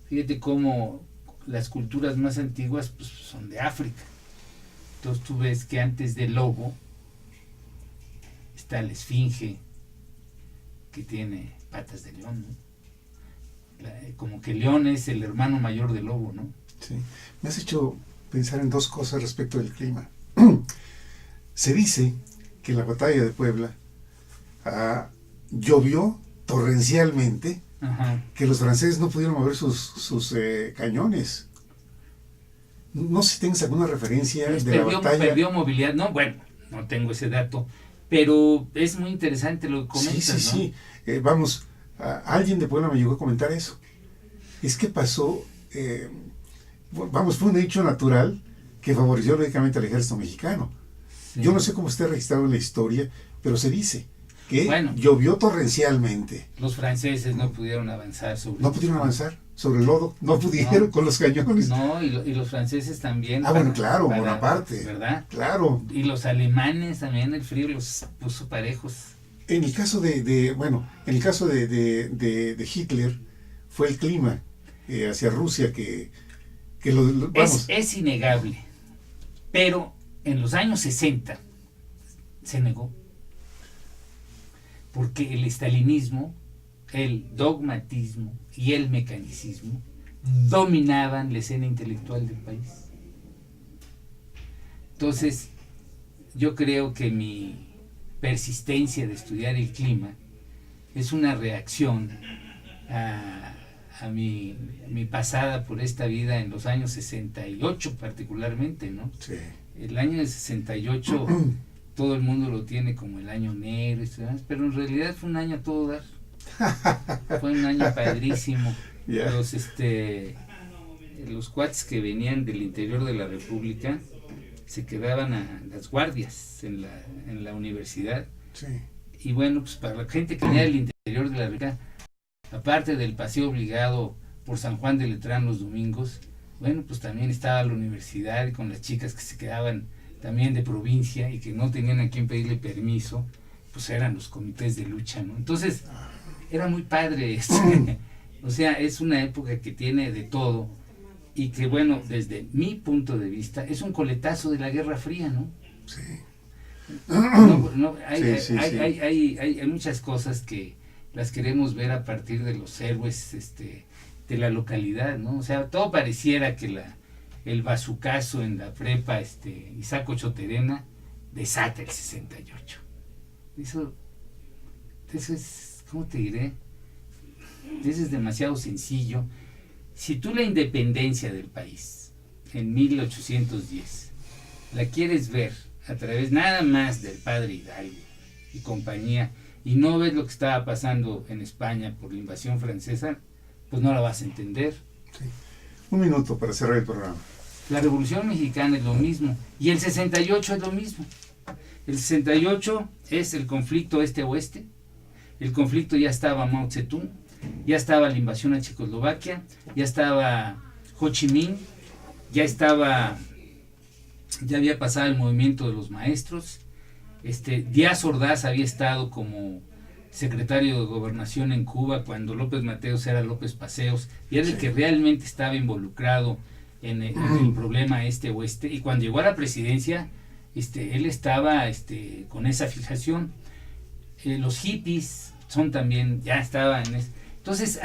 Fíjate cómo las culturas más antiguas, pues, son de África. Entonces tú ves que antes del lobo está la esfinge, que tiene patas de león, ¿no? Como que el león es el hermano mayor del lobo, ¿no? Sí. Me has hecho pensar en dos cosas respecto del clima. Se dice que en la batalla de Puebla llovió torrencialmente, ajá, que los franceses no pudieron mover sus cañones. No sé si tienes alguna referencia de la batalla. Perdió movilidad, no, bueno, no tengo ese dato, pero es muy interesante lo que comentas, sí, ¿no? Vamos, alguien de Puebla me llegó a comentar eso. Es que pasó, fue un hecho natural que favoreció lógicamente al ejército mexicano. Sí. Yo no sé cómo está registrado en la historia, pero se dice que llovió torrencialmente. Los franceses no pudieron avanzar sobre el lodo, no pudieron con los cañones. No, y los franceses también. Bueno, claro, Bonaparte. ¿Verdad? Claro. Y los alemanes también, el frío los puso parejos. En el caso de Hitler, fue el clima hacia Rusia que vamos. Es innegable, pero en los años 60 se negó. Porque el estalinismo, el dogmatismo y el mecanicismo dominaban la escena intelectual del país. Entonces, yo creo que mi persistencia de estudiar el clima es una reacción a mi pasada por esta vida en los años 68 particularmente, ¿no? Sí. El año de 68 todo el mundo lo tiene como el año negro, pero en realidad fue un año a todo dar. Fue un año padrísimo. Yeah. Los cuates que venían del interior de la República se quedaban a las guardias en la universidad. Sí. Y bueno, pues para la gente que venía del interior de la República, aparte del paseo obligado por San Juan de Letrán los domingos, bueno, pues también estaba la universidad, y con las chicas que se quedaban también de provincia y que no tenían a quien pedirle permiso, pues eran los comités de lucha, ¿no? Entonces, era muy padre esto. O sea, es una época que tiene de todo y que, bueno, desde mi punto de vista, es un coletazo de la Guerra Fría, ¿no? Sí. Hay muchas cosas que las queremos ver a partir de los héroes de la localidad, ¿no? O sea, todo pareciera que el bazucazo en la prepa Isaac Ochoterena desata el 68. Eso es, ¿cómo te diré? Eso es demasiado sencillo. Si tú la independencia del país en 1810 la quieres ver a través nada más del padre Hidalgo y compañía, y no ves lo que estaba pasando en España por la invasión francesa, pues no la vas a entender. Sí. Un minuto para cerrar el programa. La Revolución Mexicana es lo mismo, y el 68 es lo mismo. El 68 es el conflicto este-oeste. El conflicto, ya estaba Mao Zedong, ya estaba la invasión a Checoslovaquia, ya estaba Ho Chi Minh, ya había pasado el movimiento de los maestros. Díaz Ordaz había estado como secretario de Gobernación en Cuba cuando López Mateos era López Paseos, y era el que realmente estaba involucrado en el problema oeste, y cuando llegó a la presidencia, él estaba con esa fijación. Los hippies son también, ya estaban en eso. Entonces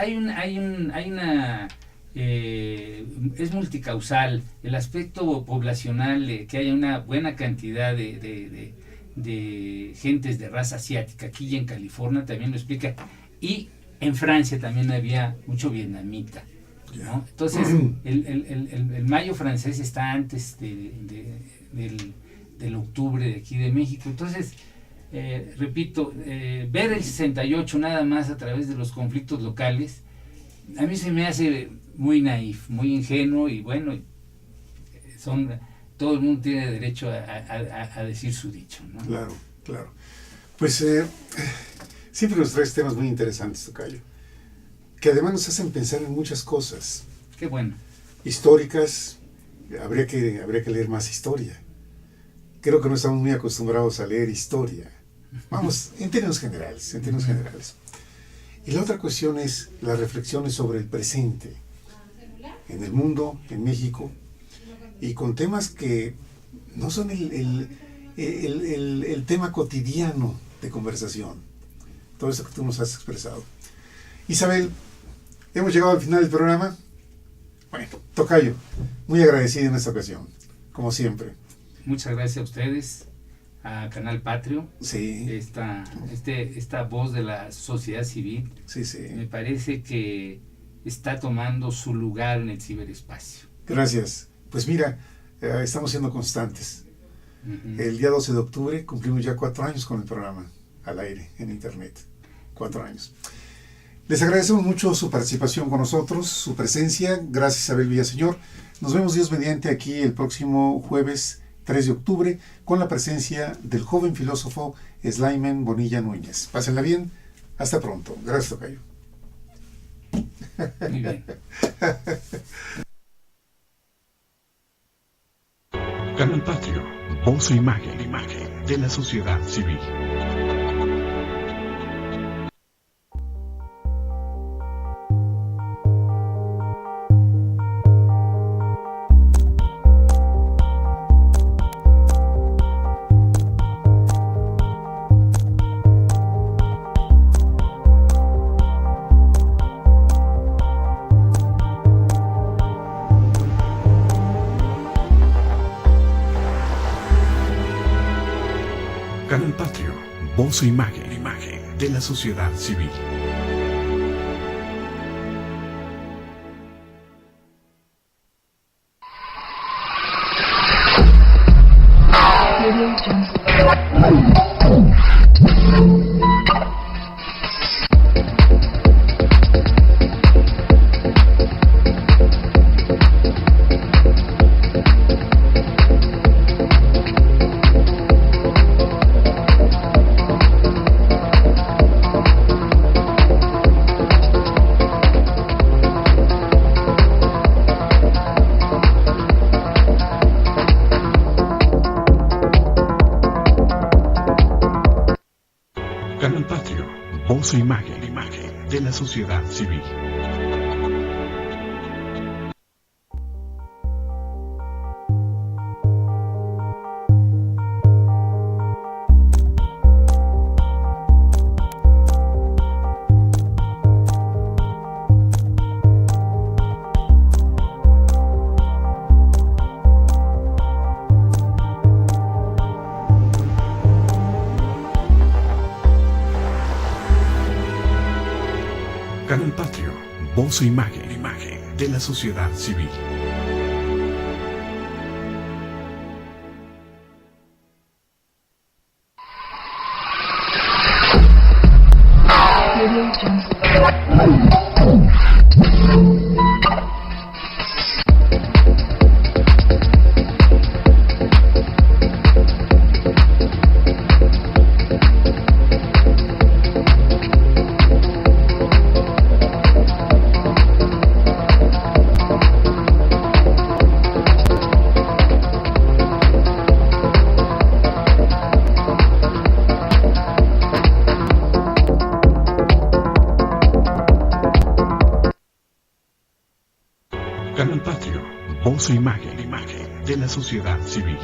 es multicausal el aspecto poblacional, que haya una buena cantidad de gentes de raza asiática. Aquí y en California también lo explica, y en Francia también había mucho vietnamita, ¿no? Entonces el mayo francés está antes del octubre de aquí de México. Entonces, repito, ver el 68 nada más a través de los conflictos locales, a mí se me hace muy naif, muy ingenuo, y bueno, todo el mundo tiene derecho a decir su dicho, ¿no? Claro, claro. Pues siempre nos traes temas muy interesantes, tocayo, que además nos hacen pensar en muchas cosas. Qué bueno. Históricas. Habría que leer más historia. Creo que no estamos muy acostumbrados a leer historia. Vamos, en términos generales. Y la otra cuestión es las reflexiones sobre el presente, en el mundo, en México, y con temas que no son el tema cotidiano de conversación. Todo eso que tú nos has expresado. Isabel, hemos llegado al final del programa. Bueno, tocayo, muy agradecido en esta ocasión, como siempre. Muchas gracias a ustedes, a Canal Patrio. Sí. Esta voz de la sociedad civil. Sí. Me parece que está tomando su lugar en el ciberespacio. Gracias. Pues mira, estamos siendo constantes. Uh-huh. El día 12 de octubre cumplimos ya 4 años con el programa al aire, en internet. 4 años. Les agradecemos mucho su participación con nosotros, su presencia. Gracias, Isabel Villaseñor. Nos vemos, Dios mediante, aquí el próximo jueves 3 de octubre con la presencia del joven filósofo Slaimen Bonilla Núñez. Pásenla bien. Hasta pronto. Gracias, tocayo. Muy bien. Canal Patrio, voz e imagen de la sociedad civil. Canal Patrio, voz e imagen de la sociedad civil. Radio Jungle. Canal Patrio, voz e imagen de la sociedad civil. Canal Patrio, voz e imagen de la sociedad civil. Canal Patrio, voz e imagen de la sociedad civil.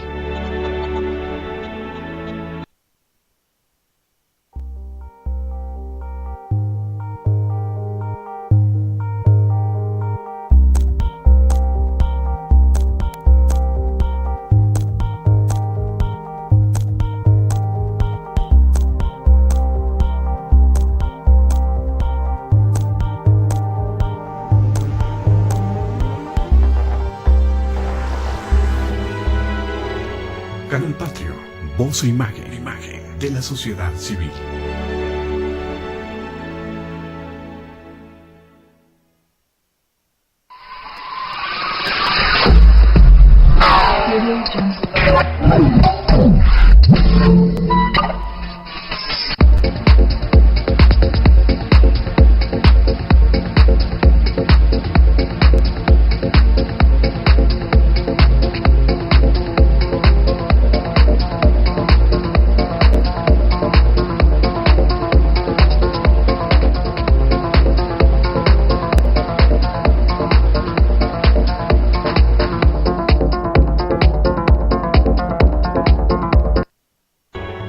Canal Patrio, voz e imagen de la sociedad civil.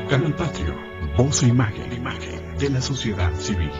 Canal Patrio, voz e imagen de la sociedad civil.